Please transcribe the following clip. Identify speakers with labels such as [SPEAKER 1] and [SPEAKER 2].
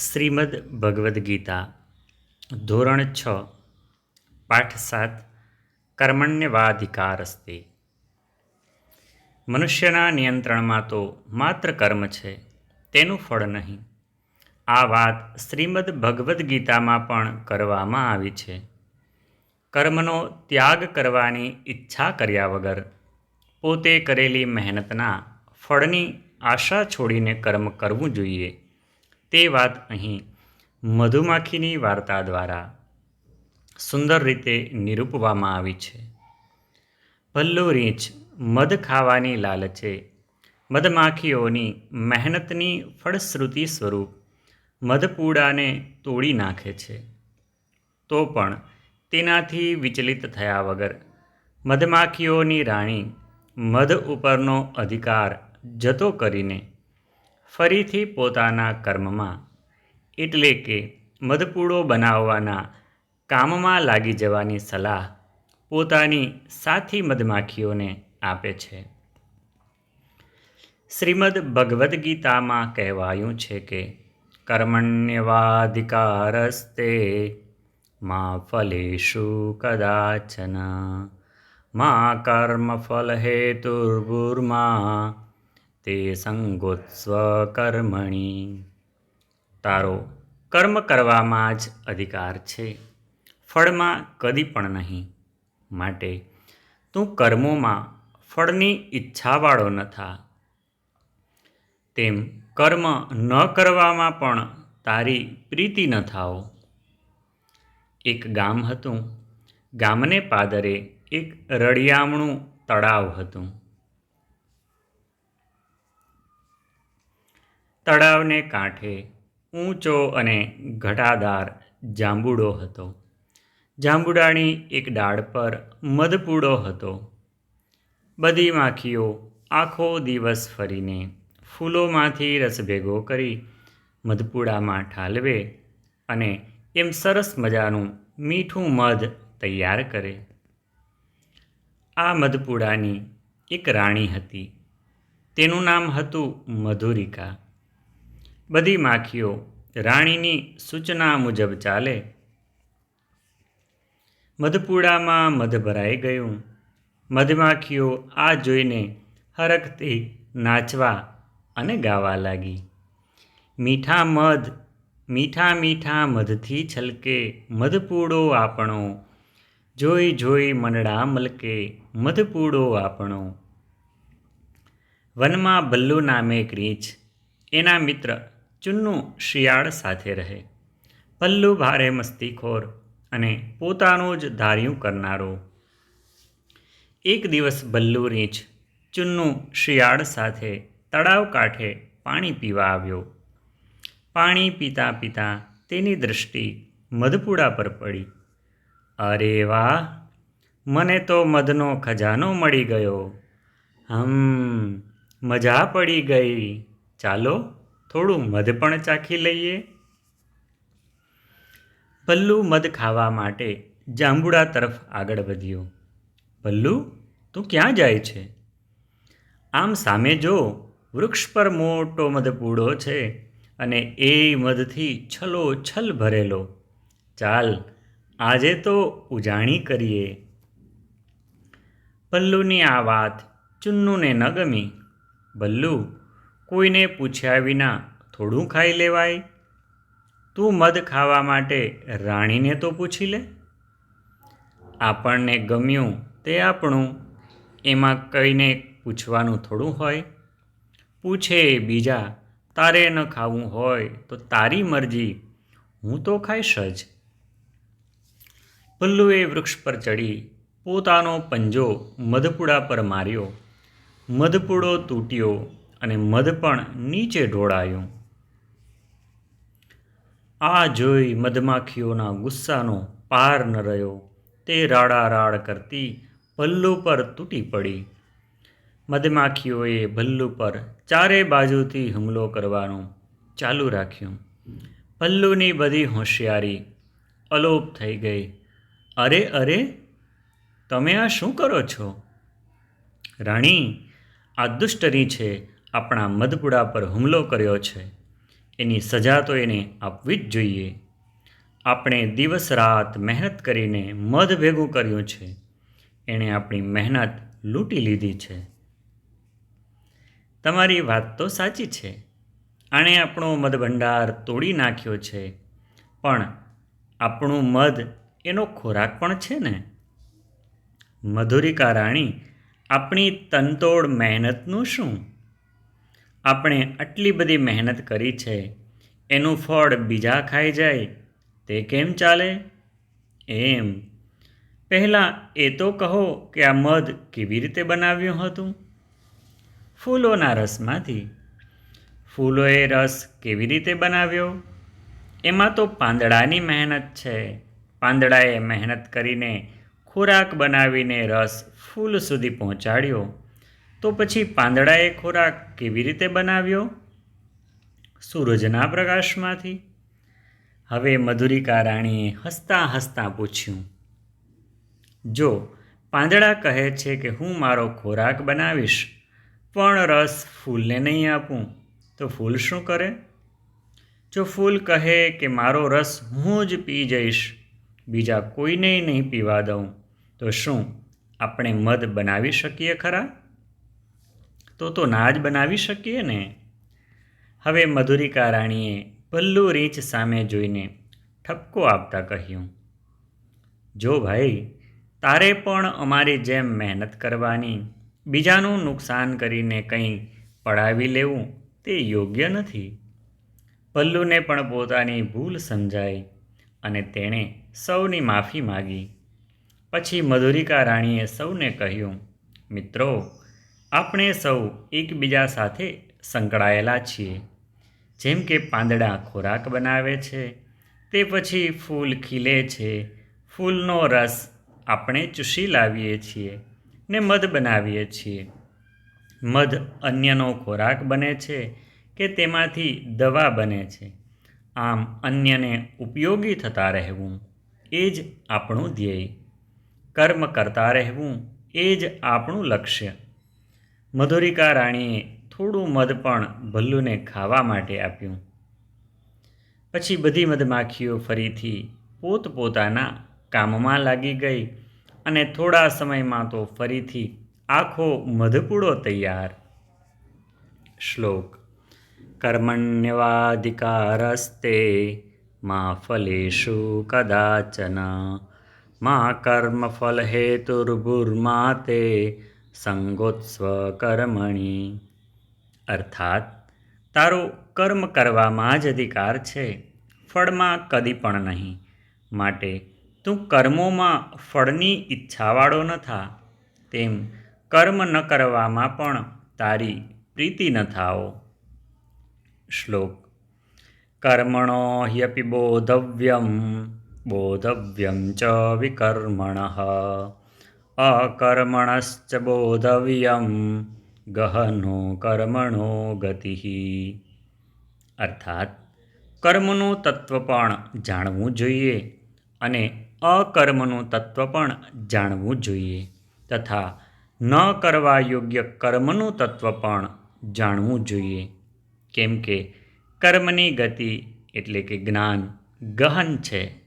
[SPEAKER 1] શ્રીમદ ભગવદ્ ગીતા ધોરણ 6 પાઠ 7 કર્મણ્યવાધિકારસ્તે. મનુષ્યના નિયંત્રણમાં તો માત્ર કર્મ છે, તેનું ફળ નહીં. આ વાત શ્રીમદ ભગવદ્ ગીતામાં પણ કરવામાં આવી છે. કર્મનો ત્યાગ કરવાની ઈચ્છા કર્યા વગર પોતે કરેલી મહેનતના ફળની આશા છોડીને કર્મ કરવું જોઈએ. તે વાત અહીં મધુમાખીની વાર્તા દ્વારા સુંદર રીતે નિરૂપવામાં આવી છે. ભલ્લુ રીંછ મધ ખાવાની લાલચે મધમાખીઓની મહેનતની ફળશ્રુતિ સ્વરૂપ મધપૂડાને તોડી નાખે છે. તો પણ તેનાથી વિચલિત થયા વગર મધમાખીઓની રાણી મધ ઉપરનો અધિકાર જતો કરીને ફરીથી પોતાના કર્મમાં એટલે કે મધપૂડો બનાવવાના કામમાં લાગી જવાની સલાહ પોતાની સાથી મધમાખીઓને આપે છે. શ્રીમદ ભગવદ્ ગીતામાં કહેવાયું છે કે કર્મણ્યવાધિકારસ્તે મા ફલેષુ કદાચન મા કર્મફલ હેતુર્ભુર્મા તે સંગોત્સ્વ કર્મણી. તારો કર્મ કરવામાં જ અધિકાર છે, ફળમાં કદી પણ નહીં. માટે તું કર્મોમાં ફળની ઈચ્છાવાળો ન થા. તેમ કર્મ ન કરવામાં પણ તારી પ્રીતિ ન થાઓ. એક ગામ હતું. ગામને પાદરે એક રળિયામણું તળાવ હતું. તળાવને કાંઠે ઊંચો અને ઘટાદાર જાંબુડો હતો. જાંબુડાની એક ડાળ પર મધપૂડો હતો. બધી માખીઓ આખો દિવસ ફરીને ફૂલોમાંથી રસ ભેગો કરી મધપૂડામાં ઠાલવે અને એમ સરસ મજાનું મીઠું મધ તૈયાર કરે. આ મધપૂડાની એક રાણી હતી. તેનું નામ હતું મધુરિકા. બધી માખીઓ રાણીની સૂચના મુજબ ચાલે. મધપૂડામાં મધ ભરાઈ ગયું. મધમાખીઓ આ જોઈને હરખથી નાચવા અને ગાવા લાગી. મીઠા મીઠા મધથી છલકે મધપૂડો આપણો, જોઈ જોઈ મનડા મલકે મધપૂડો આપણો. વનમાં ભલ્લુ નામે એક રીંછ એના મિત્ર ચુન્નુ શિયાળ સાથે રહે. ભલ્લુ ભારે મસ્તીખોર અને પોતાનું જ ધાર્યું કરનારો. એક દિવસ ભલ્લુ રીંછ ચુન્નુ શિયાળ સાથે તળાવ કાંઠે પાણી પીવા આવ્યો. પાણી પીતા પીતા તેની દૃષ્ટિ મધપૂડા પર પડી. અરે વાહ, મને તો મધનો ખજાનો મળી ગયો. મજા પડી ગઈ. ચાલો થોડું મધ પણ ચાખી લઈએ. ભલ્લુ મધ ખાવા માટે જાંબુડા તરફ આગળ વધ્યો. ભલ્લુ, તું ક્યાં જાય છે? આમ સામે જો, વૃક્ષ પર મોટો મધપૂડો છે અને એ મધથી છલોછલ ભરેલો. ચાલ, આજે તો ઉજાણી કરીએ. ભલ્લુની આ વાત ચુન્નુને ન ગમી. ભલ્લુ, કોઈને પૂછ્યા વિના થોડું ખાઈ લેવાય? તું મધ ખાવા માટે રાણીને તો પૂછી લે. આપણને ગમ્યું તે આપણું, એમાં કઈને પૂછવાનું થોડું હોય. પૂછે બીજા, તારે ન ખાવું હોય તો તારી મરજી, હું તો ખાઈશ જ. ભલ્લુએ વૃક્ષ પર ચડી પોતાનો પંજો મધપૂડા પર માર્યો. મધપૂડો તૂટ્યો અને મધ પણ નીચે ઢોળાયું. આ જોઈ મધમાખીઓના ગુસ્સાનો પાર ન રહ્યો. તે રાડારાડ કરતી ભલ્લુ પર તૂટી પડી. મધમાખીઓએ ભલ્લુ પર ચારે બાજુથી હુમલો કરવાનું ચાલુ રાખ્યું. ભલ્લુની બધી હોશિયારી અલોપ થઈ ગઈ. અરે અરે, તમે આ શું કરો છો? રાણી, આ દુષ્ટ રીંછે આપણા મધપૂડા પર હુમલો કર્યો છે. એની સજા તો એને આપવી જ જોઈએ. આપણે દિવસ રાત મહેનત કરીને મધ ભેગું કર્યું છે. એણે આપણી મહેનત લૂંટી લીધી છે. તમારી વાત તો સાચી છે. આણે આપણો મધ ભંડાર તોડી નાખ્યો છે. પણ આપણું મધ એનો ખોરાક પણ છે ને. મધુરિકા રાણી, આપણી તનતોડ મહેનતનું શું? આપણે આટલી બધી મહેનત કરી છે, એનું ફળ બીજા ખાઈ જાય તે કેમ ચાલે? એમ પહેલાં એ તો કહો કે આ મધ કેવી રીતે બનાવ્યું હતું? ફૂલોના રસમાંથી. ફૂલોએ રસ કેવી રીતે બનાવ્યો? એમાં તો પાંદડાની મહેનત છે. પાંદડાએ મહેનત કરીને ખોરાક બનાવીને રસ ફૂલ સુધી પહોંચાડ્યો. તો પછી પાંદડાએ ખોરાક કેવી રીતે બનાવ્યો? સૂરજના પ્રકાશમાંથી. હવે મધુરિકા રાણીએ હસતાં હસતાં પૂછ્યું, જો પાંદડા કહે છે કે હું મારો ખોરાક બનાવીશ, પણ રસ ફૂલને નહીં આપું, તો ફૂલ શું કરે? જો ફૂલ કહે કે મારો રસ હું જ પી જઈશ, બીજા કોઈને નહીં પીવા દઉં, તો શું આપણે મધ બનાવી શકીએ ખરા? તો ના જ બનાવી શકીએ ને. હવે મધુરિકા રાણીએ ભલ્લુ રીંછ સામે જોઈને ઠપકો આપતા કહ્યું, જો ભાઈ, તારે પણ અમારી જેમ મહેનત કરવાની, બીજાનું નુકસાન કરીને કંઈ પડાવી લેવું તે યોગ્ય નથી. ભલ્લુને પણ પોતાની ભૂલ સમજાઈ અને તેણે સૌની માફી માગી. પછી મધુરિકા રાણીએ સૌને કહ્યું, મિત્રો, આપણે સૌ એકબીજા સાથે સંકળાયેલા છીએ. જેમ કે પાંદડા ખોરાક બનાવે છે, તે પછી ફૂલ ખીલે છે, ફૂલનો રસ આપણે ચૂસી લાવીએ છીએ ને મધ બનાવીએ છીએ. મધ અન્યનો ખોરાક બને છે કે તેમાંથી દવા બને છે. આમ અન્યને ઉપયોગી થતા રહેવું એ જ આપણું ધ્યેય. કર્મ કરતા રહેવું એ જ આપણું લક્ષ્ય. મધુરિકા રાણીએ થોડું મધ પણ ભલ્લુને ખાવા માટે આપ્યું. પછી બધી મધમાખીઓ ફરીથી પોતપોતાના કામમાં લાગી ગઈ અને થોડા સમયમાં તો ફરીથી આખો મધપૂડો તૈયાર. શ્લોક. કર્મણ્યવાધિકારસ્તે મા ફલેષુ કદાચન મા કર્મફલહેતુર્ભુર્મા તે સંગોત્સ્વ કર્મણિ. અર્થાત તારો કર્મ કરવામાં જ અધિકાર છે, ફળમાં કદી પણ નહીં. માટે તું કર્મોમાં ફળની ઈચ્છાવાળો ન થા. તેમ કર્મ ન કરવામાં પણ તારી પ્રીતિ ન થાઓ. શ્લોક. કર્મણો હ્યપી બોધવ્યમ ચ વિકર્મણઃ અકર્મણશ્ચ બોધવ્યમ ગહનો કર્મણો ગતિઃ. અર્થાત કર્મનું તત્વ પણ જાણવું જોઈએ અને અકર્મનું તત્વ પણ જાણવું જોઈએ તથા ન કરવા યોગ્ય કર્મનું તત્વ પણ જાણવું જોઈએ. કેમ કે કર્મની ગતિ એટલે કે જ્ઞાન ગહન છે.